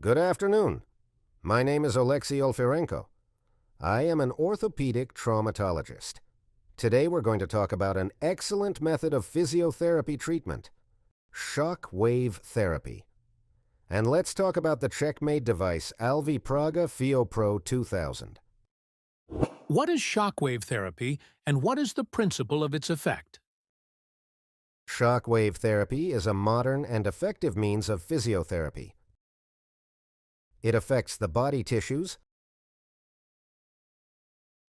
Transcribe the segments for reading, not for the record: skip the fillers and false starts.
Good afternoon. My name is Oleksiy Olfirenko. I am an orthopedic traumatologist. Today we're going to talk about an excellent method of physiotherapy treatment, shockwave therapy. And let's talk about the checkmate device Alvi Praga FioPro 2000. What is shockwave therapy, and what is the principle of its effect? Shockwave therapy is a modern and effective means of physiotherapy. It affects the body tissues,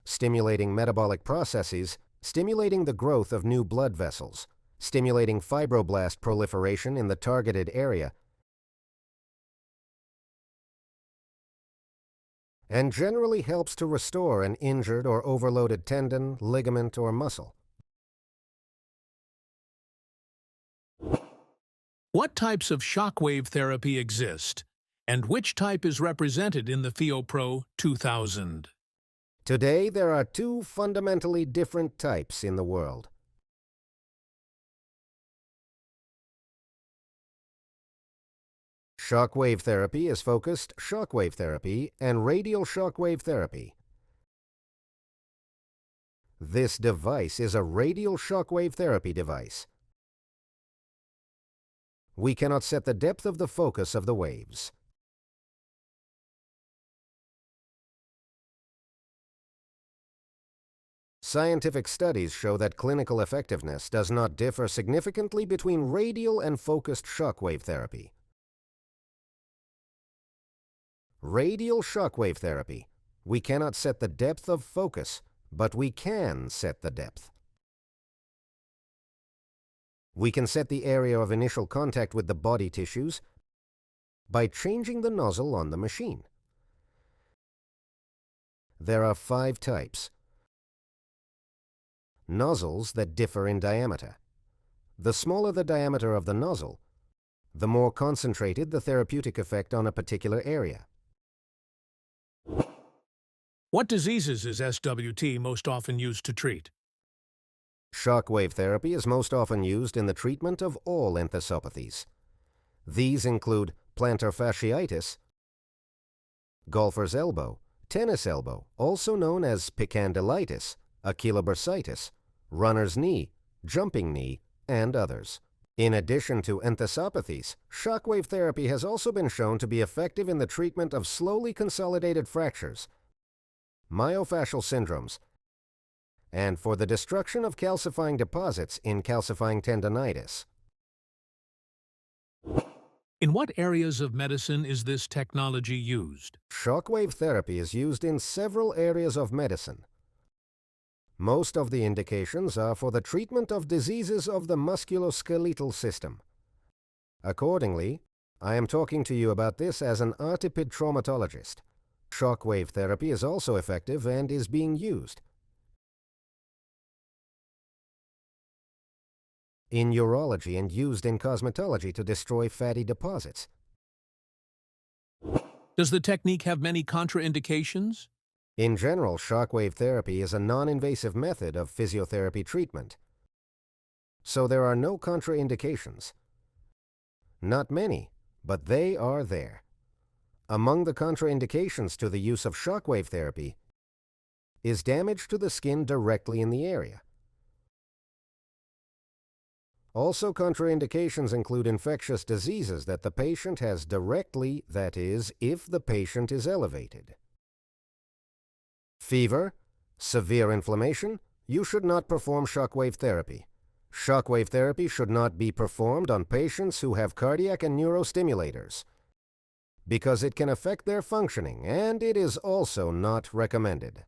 stimulating metabolic processes, stimulating the growth of new blood vessels, stimulating fibroblast proliferation in the targeted area, and generally helps to restore an injured or overloaded tendon, ligament, or muscle. What types of shockwave therapy exist, and which type is represented in the FioPro 2000? Today, there are two fundamentally different types in the world. Shockwave therapy is focused shockwave therapy and radial shockwave therapy. This device is a radial shockwave therapy device. We cannot set the depth of the focus of the waves. Scientific studies show that clinical effectiveness does not differ significantly between radial and focused shockwave therapy. Radial shockwave therapy. We cannot set the depth of focus, but we can set the depth. We can set the area of initial contact with the body tissues by changing the nozzle on the machine. There are 5 types. Nozzles that differ in diameter. The smaller the diameter of the nozzle, the more concentrated the therapeutic effect on a particular area. What diseases is SWT most often used to treat? Shockwave therapy is most often used in the treatment of all enthesopathies. These include plantar fasciitis, golfer's elbow, tennis elbow, also known as picandylitis, achillobursitis, runner's knee, jumping knee, and others. In addition to enthesopathies, shockwave therapy has also been shown to be effective in the treatment of slowly consolidated fractures, myofascial syndromes, and for the destruction of calcifying deposits in calcifying tendonitis. In what areas of medicine is this technology used? Shockwave therapy is used in several areas of medicine. Most of the indications are for the treatment of diseases of the musculoskeletal system. Accordingly, I am talking to you about this as an orthopedic traumatologist. Shockwave therapy is also effective and is being used in urology and used in cosmetology to destroy fatty deposits. Does the technique have many contraindications? In general, shockwave therapy is a non-invasive method of physiotherapy treatment, so there are no contraindications. Not many, but they are there. Among the contraindications to the use of shockwave therapy is damage to the skin directly in the area. Also, contraindications include infectious diseases that the patient has directly, that is, if the patient is elevated. Fever, severe inflammation, you should not perform shockwave therapy. Shockwave therapy should not be performed on patients who have cardiac and neurostimulators because it can affect their functioning, and it is also not recommended.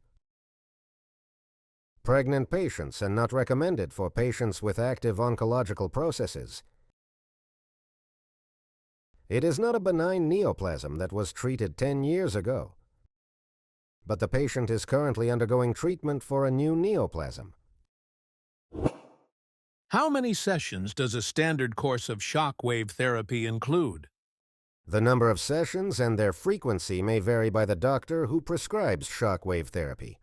Pregnant patients and not recommended for patients with active oncological processes. It is not a benign neoplasm that was treated 10 years ago, but the patient is currently undergoing treatment for a new neoplasm. How many sessions does a standard course of shockwave therapy include? The number of sessions and their frequency may vary by the doctor who prescribes shockwave therapy.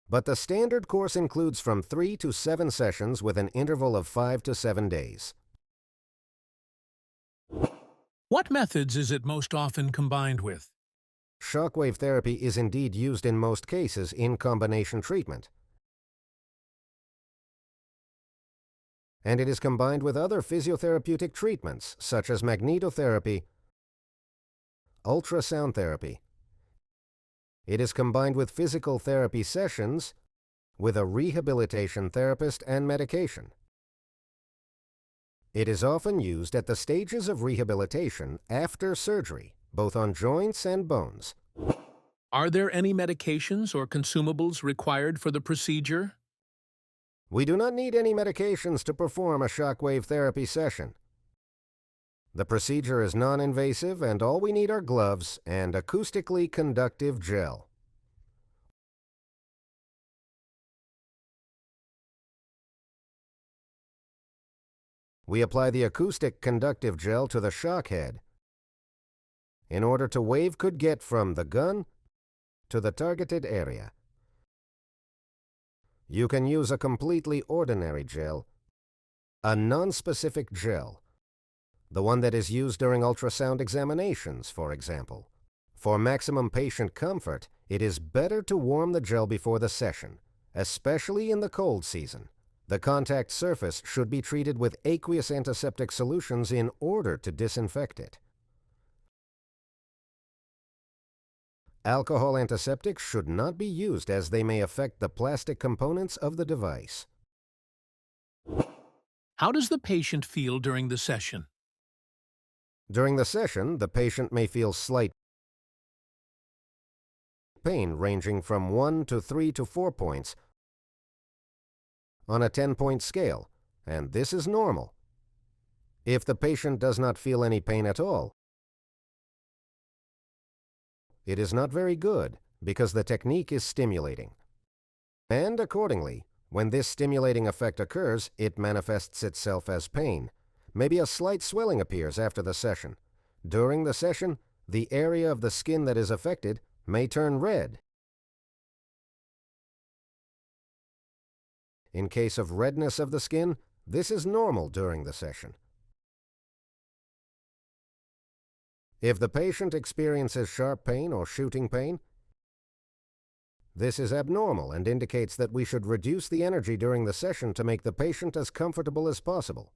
But the standard course includes from 3 to 7 sessions with an interval of 5 to 7 days. What methods is it most often combined with? Shockwave therapy is indeed used in most cases in combination treatment, and it is combined with other physiotherapeutic treatments such as magnetotherapy, ultrasound therapy. It is combined with physical therapy sessions, with a rehabilitation therapist and medication. It is often used at the stages of rehabilitation after surgery, both on joints and bones. Are there any medications or consumables required for the procedure? We do not need any medications to perform a shockwave therapy session. The procedure is non-invasive, and all we need are gloves and acoustically conductive gel. We apply the acoustic conductive gel to the shock head in order to wave could get from the gun to the targeted area. You can use a completely ordinary gel, a non-specific gel, the one that is used during ultrasound examinations, for example. For maximum patient comfort, it is better to warm the gel before the session, especially in the cold season. The contact surface should be treated with aqueous antiseptic solutions in order to disinfect it. Alcohol antiseptics should not be used as they may affect the plastic components of the device. How does the patient feel during the session? During the session, the patient may feel slight pain ranging from 1 to 3 to 4 points on a 10-point scale, and this is normal. If the patient does not feel any pain at all, it is not very good because the technique is stimulating. And accordingly, when this stimulating effect occurs, it manifests itself as pain. Maybe a slight swelling appears after the session. During the session, the area of the skin that is affected may turn red. In case of redness of the skin, this is normal during the session. If the patient experiences sharp pain or shooting pain, this is abnormal and indicates that we should reduce the energy during the session to make the patient as comfortable as possible.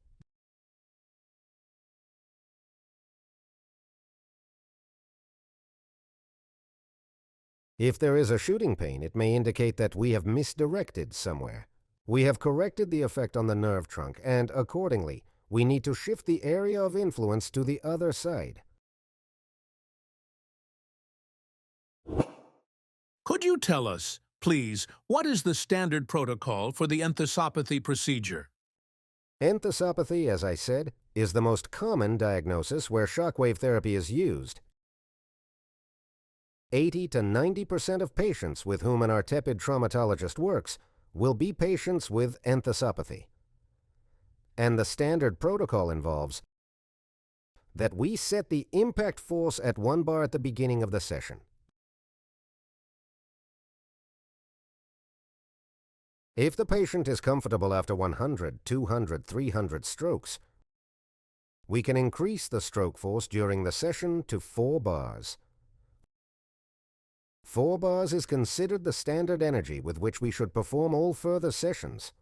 If there is a shooting pain, it may indicate that we have misdirected somewhere. We have corrected the effect on the nerve trunk, and accordingly, we need to shift the area of influence to the other side. Could you tell us, please, what is the standard protocol for the enthesopathy procedure? Enthesopathy, as I said, is the most common diagnosis where shockwave therapy is used. 80 to 90% of patients with whom an orthoped traumatologist works will be patients with enthesopathy. And the standard protocol involves that we set the impact force at 1 bar at the beginning of the session. If the patient is comfortable after 100, 200, 300 strokes, we can increase the stroke force during the session to 4 bars. 4 bars is considered the standard energy with which we should perform all further sessions.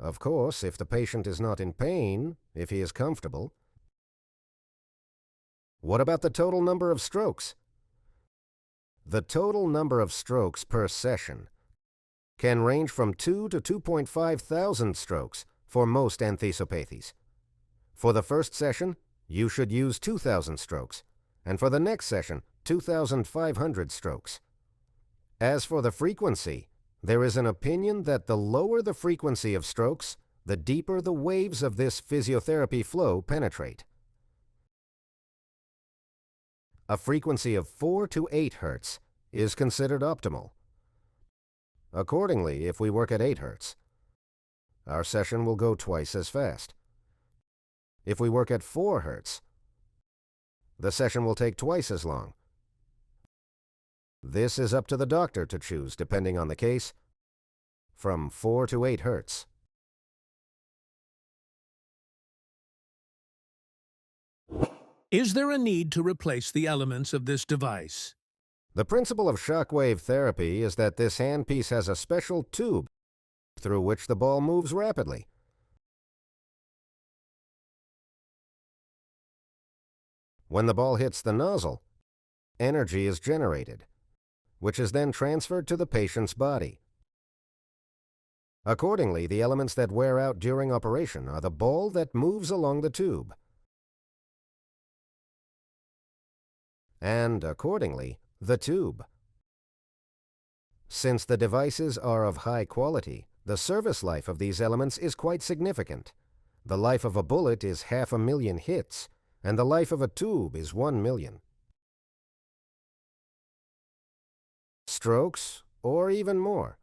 Of course, if the patient is not in pain, if he is comfortable. What about the total number of strokes? The total number of strokes per session can range from 2 to 2.5 thousand strokes for most enthesopathies. For the first session, you should use 2,000 strokes, and for the next session, 2,500 strokes. As for the frequency, there is an opinion that the lower the frequency of strokes, the deeper the waves of this physiotherapy flow penetrate. A frequency of 4 to 8 Hz is considered optimal. Accordingly, if we work at 8 Hz, our session will go twice as fast. If we work at 4 Hz, the session will take twice as long. This is up to the doctor to choose, depending on the case, from 4 to 8 Hz. Is there a need to replace the elements of this device? The principle of shockwave therapy is that this handpiece has a special tube through which the ball moves rapidly. When the ball hits the nozzle, energy is generated, which is then transferred to the patient's body. Accordingly, the elements that wear out during operation are the ball that moves along the tube, and, accordingly, the tube. Since the devices are of high quality, the service life of these elements is quite significant. The life of a bullet is 500,000 hits, and the life of a tube is 1 million. Strokes, or even more.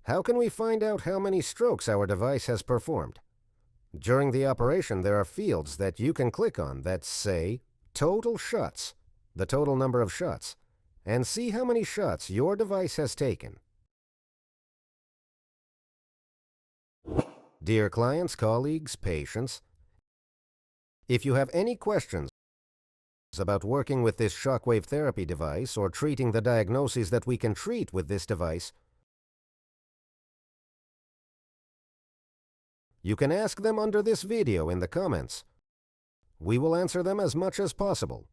How can we find out how many strokes our device has performed? During the operation, there are fields that you can click on that say total shots, the total number of shots, and see how many shots your device has taken. Dear clients, colleagues, patients, if you have any questions about working with this shockwave therapy device or treating the diagnoses that we can treat with this device, you can ask them under this video in the comments. We will answer them as much as possible.